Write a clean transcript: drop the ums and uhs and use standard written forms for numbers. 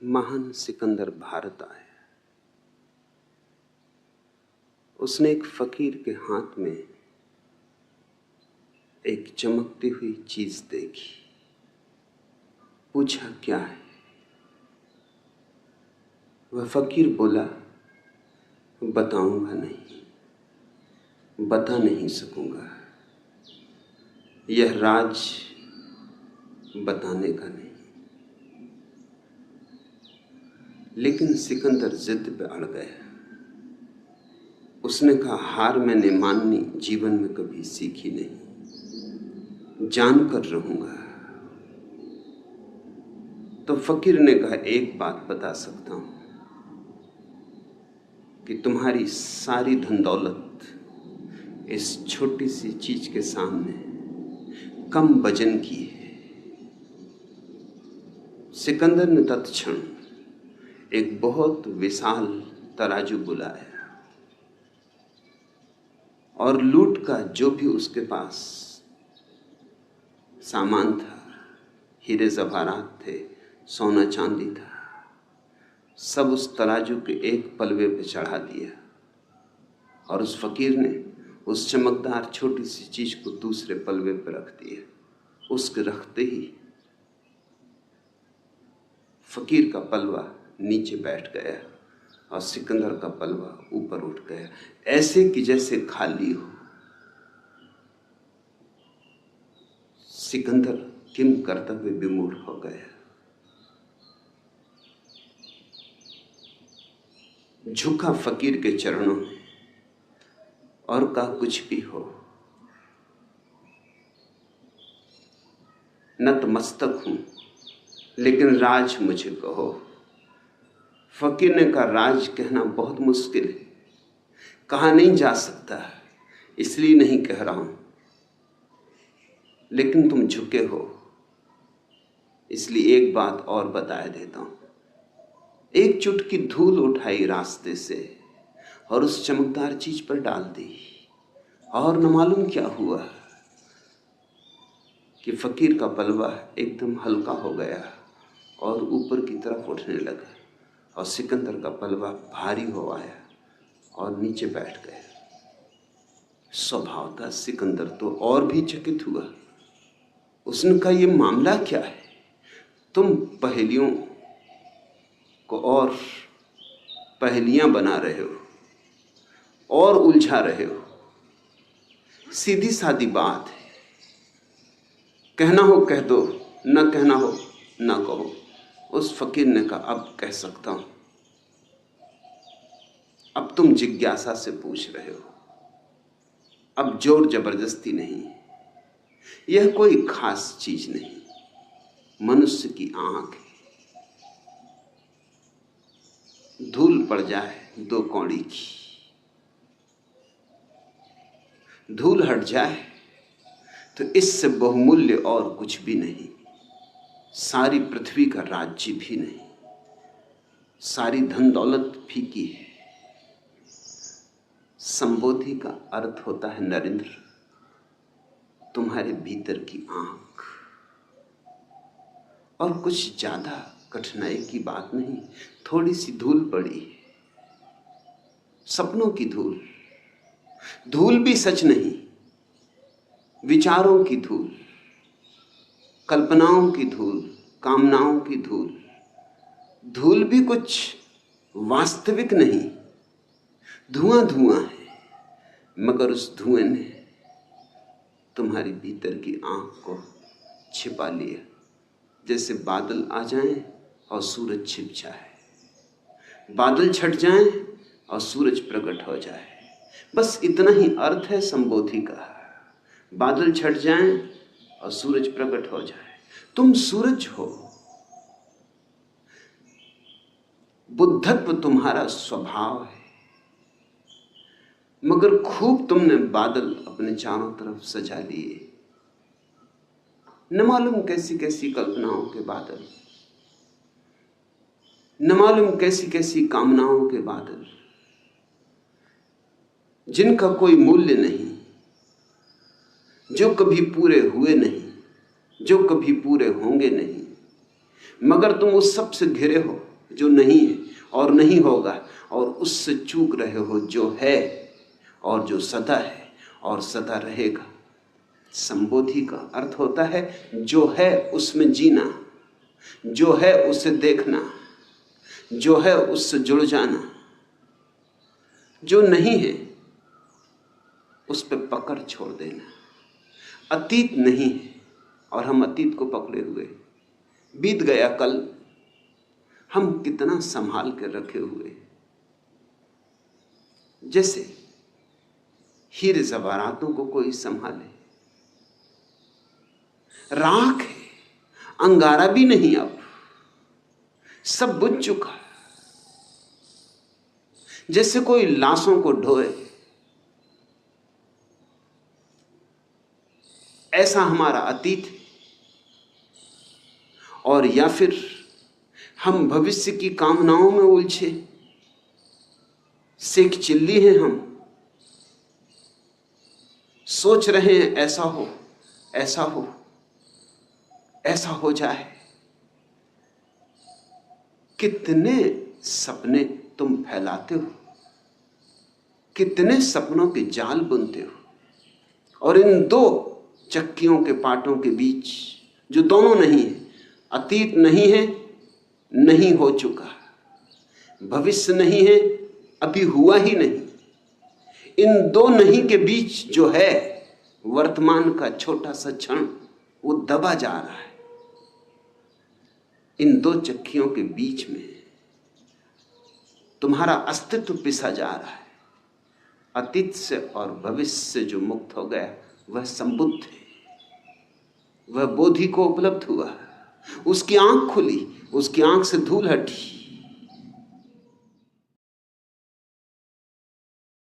महान सिकंदर भारत आया। उसने एक फकीर के हाथ में एक चमकती हुई चीज देखी। पूछा, क्या है? वह फकीर बोला, बताऊंगा नहीं, बता नहीं सकूंगा। यह राज बताने का नहीं। लेकिन सिकंदर जिद पे अड़ गया। उसने कहा, हार मैंने माननी जीवन में कभी सीखी नहीं, जानकर रहूंगा। तो फकीर ने कहा, एक बात बता सकता हूं कि तुम्हारी सारी धन दौलत इस छोटी सी चीज के सामने कम वजन की है। सिकंदर ने तत्क्षण एक बहुत विशाल तराजू बुलाया और लूट का जो भी उसके पास सामान था, हीरे जवाहरात थे, सोना चांदी था, सब उस तराजू के एक पलवे पे चढ़ा दिया। और उस फकीर ने उस चमकदार छोटी सी चीज को दूसरे पलवे पर रख दिया। उसके रखते ही फकीर का पलवा नीचे बैठ गया और सिकंदर का पलवा ऊपर उठ गया, ऐसे कि जैसे खाली हो। सिकंदर किम कर्तव्य विमूढ़ हो गया। झुका फकीर के चरणों में और कहा, कुछ भी हो, नतमस्तक हूं, लेकिन राज मुझे कहो। फकीर ने कहा, राज कहना बहुत मुश्किल है, कहा नहीं जा सकता, इसलिए नहीं कह रहा हूं। लेकिन तुम झुके हो, इसलिए एक बात और बताए देता हूं। एक चुटकी धूल उठाई रास्ते से और उस चमकदार चीज पर डाल दी, और न मालूम क्या हुआ कि फकीर का पलवा एकदम हल्का हो गया और ऊपर की तरफ उठने लगा, और सिकंदर का पलवा भारी हो आया और नीचे बैठ गया। स्वभाव था सिकंदर तो और भी चकित हुआ। उसने कहा, यह मामला क्या है? तुम पहेलियों को और पहेलियां बना रहे हो और उलझा रहे हो। सीधी सादी बात है, कहना हो कह दो, न कहना हो न कहो। उस फकीर ने कहा, अब कह सकता हूं। अब तुम जिज्ञासा से पूछ रहे हो, अब जोर जबरदस्ती नहीं। यह कोई खास चीज नहीं, मनुष्य की आंख है। धूल पड़ जाए 2 कौड़ी की, धूल हट जाए तो इससे बहुमूल्य और कुछ भी नहीं। सारी पृथ्वी का राज्य भी नहीं, सारी धन दौलत फीकी है। संबोधि का अर्थ होता है नरेंद्र, तुम्हारे भीतर की आंख। और कुछ ज्यादा कठिनाई की बात नहीं, थोड़ी सी धूल पड़ी है, सपनों की धूल। धूल भी सच नहीं, विचारों की धूल, कल्पनाओं की धूल, कामनाओं की धूल। धूल भी कुछ वास्तविक नहीं, धुआं धुआं है, मगर उस धुएं ने तुम्हारी भीतर की आंख को छिपा लिया। जैसे बादल आ जाएं और सूरज छिप जाए, बादल छट जाएं और सूरज प्रकट हो जाए। बस इतना ही अर्थ है संबोधि का। बादल छट जाएं और सूरज प्रकट हो जाए। तुम सूरज हो, बुद्धत्व तुम्हारा स्वभाव है, मगर खूब तुमने बादल अपने चारों तरफ सजा लिए। न मालूम कैसी कैसी कल्पनाओं के बादल, न मालूम कैसी कैसी कामनाओं के बादल, जिनका कोई मूल्य नहीं, जो कभी पूरे हुए नहीं, जो कभी पूरे होंगे नहीं। मगर तुम उस सब से घिरे हो जो नहीं है और नहीं होगा, और उससे चूक रहे हो जो है और जो सदा है और सदा रहेगा। संबोधि का अर्थ होता है जो है उसमें जीना, जो है उसे देखना, जो है उससे जुड़ जाना। जो नहीं है उस पर पकड़ छोड़ देना। अतीत नहीं है और हम अतीत को पकड़े हुए। बीत गया कल, हम कितना संभाल कर रखे हुए, जैसे हीरे जवाहरातों को कोई संभाले। राख है, अंगारा भी नहीं, अब सब बुझ चुका। जैसे कोई लाशों को ढोए, ऐसा हमारा अतीत है। और या फिर हम भविष्य की कामनाओं में उलझे सेक चिल्ली हैं। हम सोच रहे हैं ऐसा हो, ऐसा हो, ऐसा हो जाए। कितने सपने तुम फैलाते हो, कितने सपनों के जाल बुनते हो, और इन दो चक्कियों के पाटों के बीच जो दोनों नहीं है, अतीत नहीं है, नहीं हो चुका, भविष्य नहीं है, अभी हुआ ही नहीं, इन दो नहीं के बीच जो है वर्तमान का छोटा सा क्षण, वो दबा जा रहा है। इन दो चक्कियों के बीच में तुम्हारा अस्तित्व पिसा जा रहा है। अतीत से और भविष्य से जो मुक्त हो गया वह संबुद्ध है, वह बोधि को उपलब्ध हुआ, उसकी आंख खुली, उसकी आंख से धूल हटी।